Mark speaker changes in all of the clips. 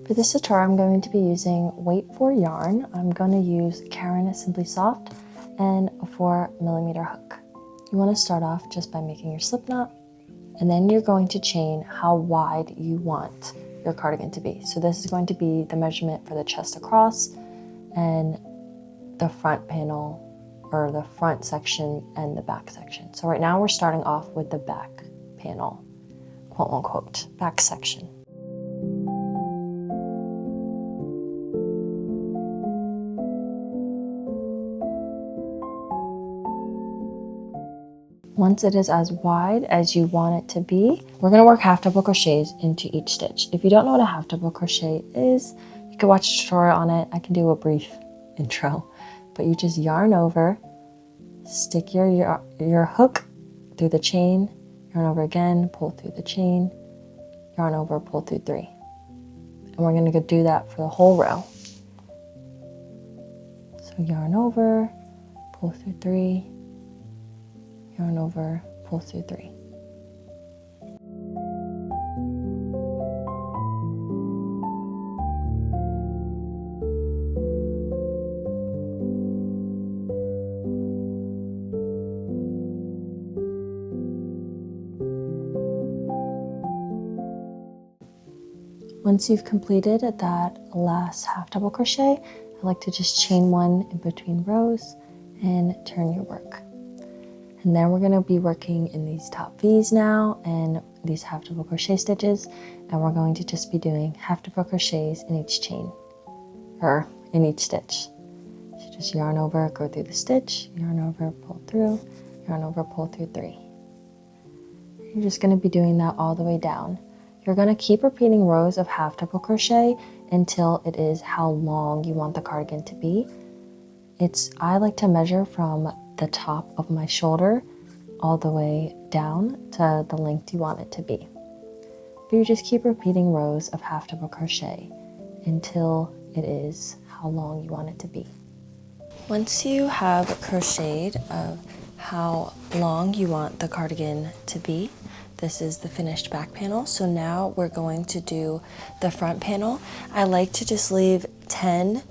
Speaker 1: For this tutorial, I'm going to be using weight 4 yarn. I'm going to use Caron Simply Soft and a 4mm hook. You want to start off just by making your slip knot, and then you're going to chain how wide you want your cardigan to be. So this is going to be the measurement for the chest across and the front panel, or the front section and the back section. So right now we're starting off with the back panel, quote unquote, back section. Once it is as wide as you want it to be, we're going to work half double crochets into each stitch. If you don't know what a half double crochet is, you can watch a tutorial on it. I can do a brief intro, but you just yarn over, stick your hook through the chain, yarn over again, pull through the chain, yarn over, pull through 3. And we're going to do that for the whole row. So yarn over, pull through 3, yarn over, pull through 3. Once you've completed that last half double crochet, I like to just chain 1 in between rows and turn your work. And then we're going to be working in these top V's now and these half double crochet stitches, and we're going to just be doing half double crochets in each chain, or in each stitch. So just yarn over, go through the stitch, yarn over, pull through, yarn over, pull through 3. You're just going to be doing that all the way down. You're going to keep repeating rows of half double crochet until it is how long you want the cardigan to be. I like to measure from the top of my shoulder all the way down to the length you want it to be. But you just keep repeating rows of half double crochet until it is how long you want it to be. Once you have crocheted of how long you want the cardigan to be, this is the finished back panel. So now we're going to do the front panel. I like to just leave 10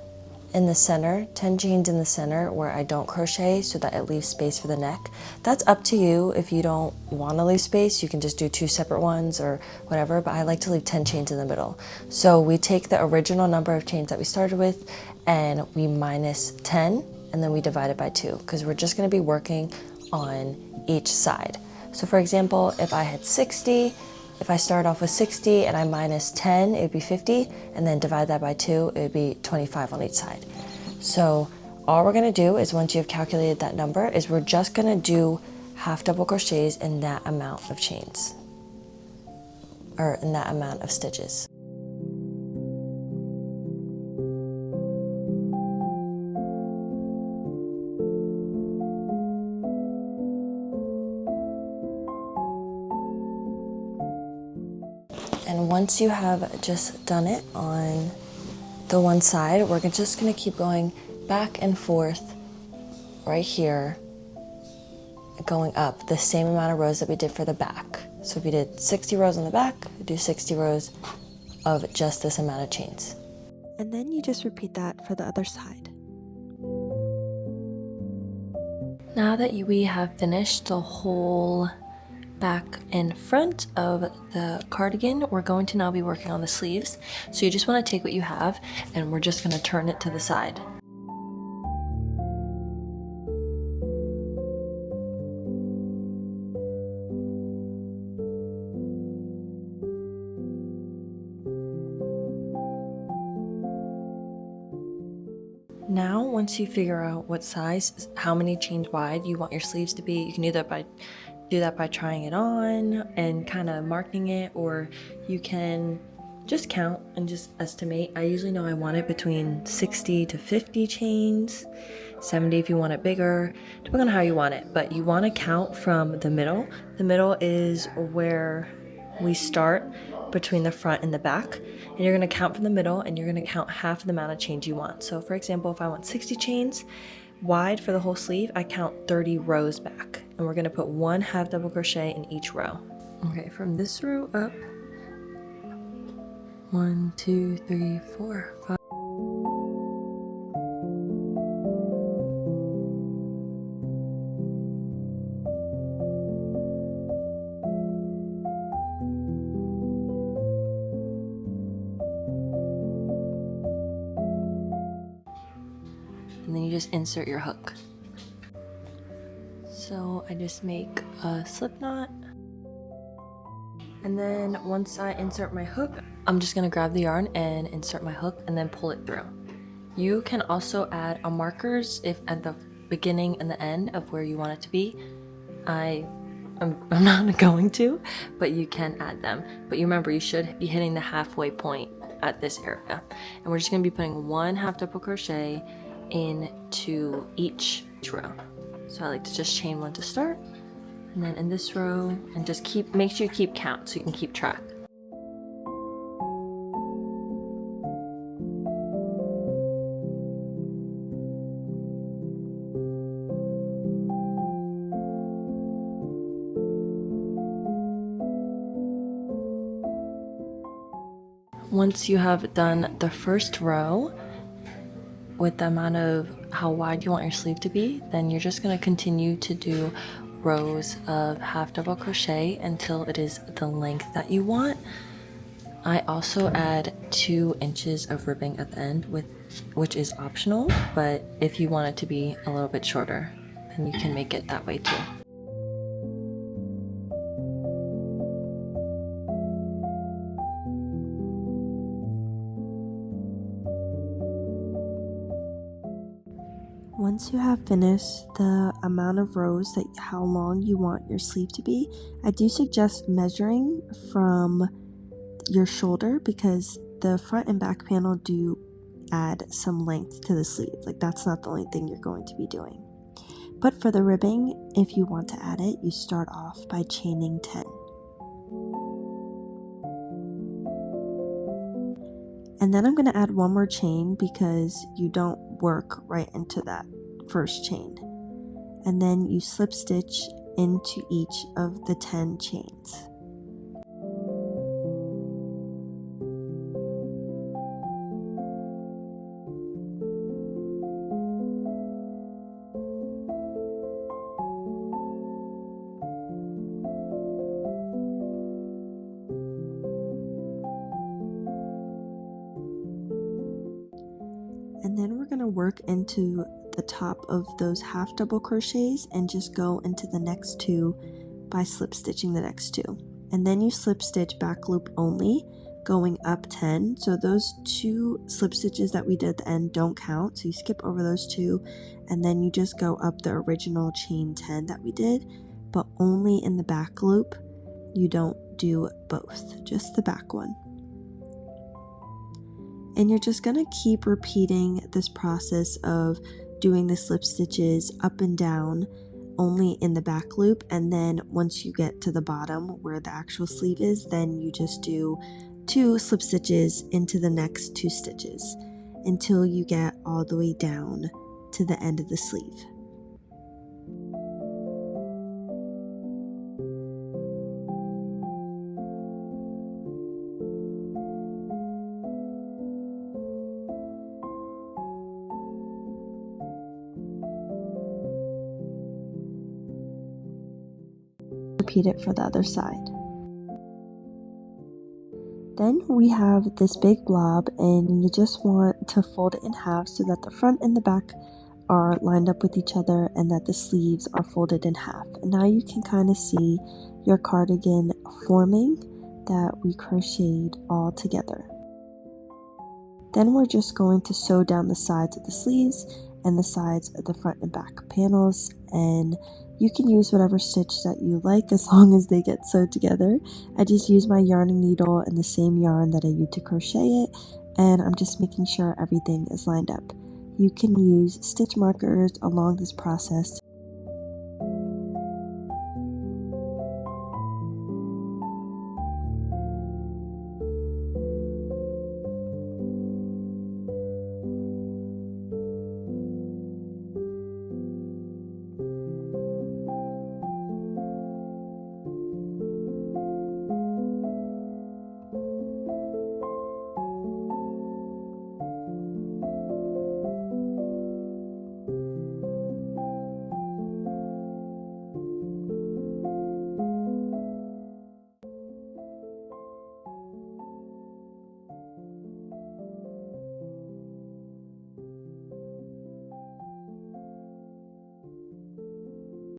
Speaker 1: in the center, 10 chains in the center where I don't crochet, so that it leaves space for the neck. That's up to you. If you don't want to leave space, you can just do 2 separate ones or whatever, but I like to leave 10 chains in the middle. So we take the original number of chains that we started with and we minus 10, and then we divide it by 2, because we're just going to be working on each side. So for example, if I had 60, if I start off with 60 and I minus 10, it would be 50, and then divide that by 2, it would be 25 on each side. So all we're going to do is, once you've calculated that number, is we're just going to do half double crochets in that amount of chains, or in that amount of stitches. And once you have just done it on the one side, we're just going to keep going back and forth right here, going up the same amount of rows that we did for the back. So if we did 60 rows on the back, we do 60 rows of just this amount of chains.
Speaker 2: And then you just repeat that for the other side.
Speaker 1: Now that we have finished the whole back and front of the cardigan, we're going to now be working on the sleeves. So you just want to take what you have and we're just going to turn it to the side. Now, once you figure out what size, how many chains wide you want your sleeves to be, you can do that by trying it on and kind of marking it, or you can just count and just estimate. I usually know I want it between 60 to 50 chains, 70 if you want it bigger, depending on how you want it, but you want to count from the middle. The middle is where we start between the front and the back, and you're going to count from the middle, and you're going to count half the amount of chains you want. So for example, if I want 60 chains wide for the whole sleeve, I count 30 rows back, and we're going to put 1 half double crochet in each row. Okay, from this row up, 1, 2, 3, 4, 5. And then you just insert your hook. So I just make a slip knot. And then once I insert my hook, I'm just gonna grab the yarn and insert my hook and then pull it through. You can also add markers if at the beginning and the end of where you want it to be. I'm not going to, but you can add them. But you remember, you should be hitting the halfway point at this area. And we're just gonna be putting 1 half double crochet into each row. So I like to just chain 1 to start, and then in this row, and just make sure you keep count so you can keep track. Once you have done the first row with the amount of how wide you want your sleeve to be, then you're just going to continue to do rows of half double crochet until it is the length that you want. I also add 2 inches of ribbing at the end, which is optional, but if you want it to be a little bit shorter, then you can make it that way too.
Speaker 2: Once you have finished the amount of rows that how long you want your sleeve to be, I do suggest measuring from your shoulder because the front and back panel do add some length to the sleeve. Like, that's not the only thing you're going to be doing. But for the ribbing, if you want to add it, you start off by chaining 10. And then I'm going to add 1 more chain because you don't work right into that first chain. And then you slip stitch into each of the 10 chains. And then we're going to work into the top of those half double crochets and just go into the next 2 by slip stitching the next 2. And then you slip stitch back loop only, going up 10. So those 2 slip stitches that we did at the end don't count, so you skip over those 2, and then you just go up the original chain 10 that we did, but only in the back loop. You don't do both, just the back one. And you're just going to keep repeating this process of doing the slip stitches up and down only in the back loop, and then once you get to the bottom where the actual sleeve is, then you just do 2 slip stitches into the next 2 stitches until you get all the way down to the end of the sleeve. Repeat it for the other side. Then we have this big blob, and you just want to fold it in half so that the front and the back are lined up with each other and that the sleeves are folded in half. And now you can kind of see your cardigan forming that we crocheted all together. Then we're just going to sew down the sides of the sleeves and the sides of the front and back panels, and you can use whatever stitch that you like as long as they get sewed together. I just use my yarning needle and the same yarn that I used to crochet it, and I'm just making sure everything is lined up. You can use stitch markers along this process